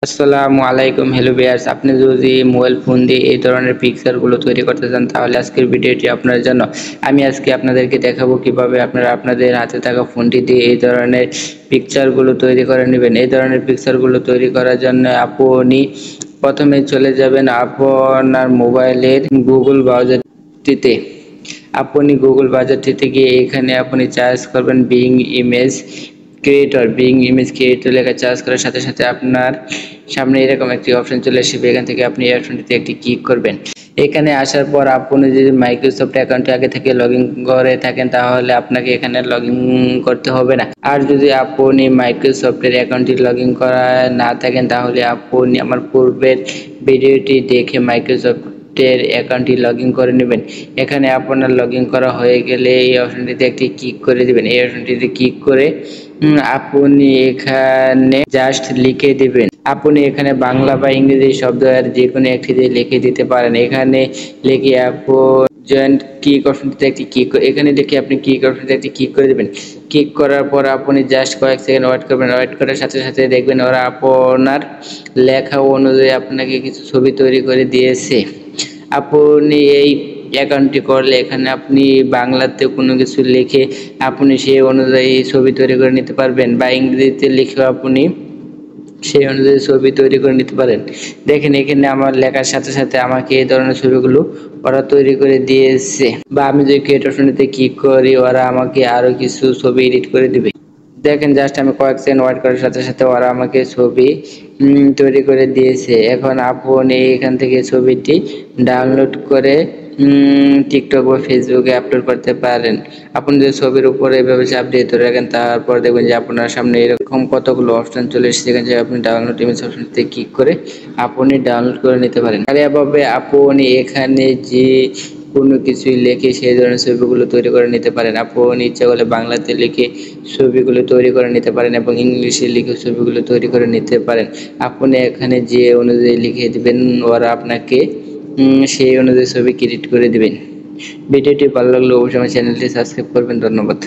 আসসালামু আলাইকুম। Hello viewers, আপনি যদি মোবাইল ফোন দিয়ে এই ধরনের পিকচারগুলো তৈরি করতে চান তাহলে আজকের ভিডিওটি আপনার জন্য। আমি আজকে আপনাদেরকে দেখাবো কিভাবে আপনারা আপনাদের হাতে থাকা ফোনটি দিয়ে এই ধরনের পিকচারগুলো তৈরি করে নেবেন। এই ধরনের পিকচারগুলো তৈরি করার জন্য আপনি প্রথমে চলে যাবেন আপনার মোবাইলের গুগল ব্রাউজারটিতে। আপনি গুগল ব্রাউজারটিতে গিয়ে এখানে আপনি সার্চ করবেন বিং ইমেজ ক্রিয়েটর লেখা সার্চ করার সাথে সাথে আপনার সামনে এরকম একটি অপশন চলে আসবে। এখান থেকে আপনি এই অপশনটিতে একটি ক্লিক করবেন। এখানে আসার পর আপনি যদি মাইক্রোসফট অ্যাকাউন্টে আগে থেকে লগ ইন করে থাকেন তাহলে আপনাকে এখানে লগ ইন করতে হবে না। আর যদি আপনি মাইক্রোসফটের অ্যাকাউন্টটি লগ ইন করা না থাকেন তাহলে আপনি আমার পূর্বের ভিডিওটি দেখে মাইক্রোসফটের অ্যাকাউন্টটি লগ ইন করে নেবেন। এখানে আপনার লগ ইন করা হয়ে গেলে এই অপশনটিতে একটি ক্লিক করে দেবেন। এই অপশনটিতে ক্লিক করে আপনি এখানে জাস্ট লিখে দিবেন। আপনি এখানে বাংলা বা ইংরেজি শব্দ আর যে কোনো একটি দিয়ে লিখে দিতে পারেন। এখানে লিখে জয়েন্ট ক্লিক অপশনটিতে একটি ক্লিক করে এখানে লিখে আপনি ক্লিক অপশনটিতে একটি ক্লিক করে দেবেন। ক্লিক করার পর আপনি জাস্ট কয়েক সেকেন্ড ওয়েট করবেন। ওয়েট করার সাথে সাথে দেখবেন ওরা আপনার লেখা অনুযায়ী আপনাকে কিছু ছবি তৈরি করে দিয়েছে। আপনি এই অ্যাকাউন্টটি করলে এখানে আপনি বাংলাতে কোনো কিছু লিখে আপনি সেই অনুযায়ী ছবি তৈরি করে নিতে পারবেন বা ইংরেজিতে লিখেও আপনি সেই অনুযায়ী ছবি তৈরি করে নিতে পারেন। দেখেন এখানে আমার লেখার সাথে সাথে আমাকে এই ধরনের ছবিগুলো ওরা তৈরি করে দিয়েছে। বা আমি যদি ক্রিয়েট অপশনটিতে ক্লিক করি ওরা আমাকে আরো কিছু ছবি এডিট করে দিবে। দেখেন জাস্ট আমি কয়েক সেকেন্ড ওয়েট করার সাথে সাথে ওরা আমাকে ছবি তৈরি করে দিয়েছে। এখন আপনি এখান থেকে ছবিটি ডাউনলোড করে টিকটক বা ফেসবুকে আপলোড করতে পারেন। আপনি যদি ছবির উপরে এভাবে চাপ দিয়ে ধরে রাখেন তারপর দেখবেন যে আপনার সামনে এরকম কতগুলো অপশন চলে এসেছে। যেখানে আপনি ডাউনলোড ইমেজ অপশনটিতে ক্লিক করে আপনি ডাউনলোড করে নিতে পারেন। আর এভাবে আপনি এখানে যে কোনো কিছুই লিখে সেই ধরনের ছবিগুলো তৈরি করে নিতে পারেন। আপনি ইচ্ছা করলে বাংলাতে লিখে ছবিগুলো তৈরি করে নিতে পারেন এবং ইংলিশে লিখে ছবিগুলো তৈরি করে নিতে পারেন। আপনি এখানে যে অনুযায়ী লিখে দিবেন ওরা আপনাকে সেই অনুযায়ী ছবি ক্রিয়েট করে দিবেন। ভিডিওটি ভালো লাগলে অবশ্যই আমার চ্যানেলটি সাবস্ক্রাইব করবেন। ধন্যবাদ।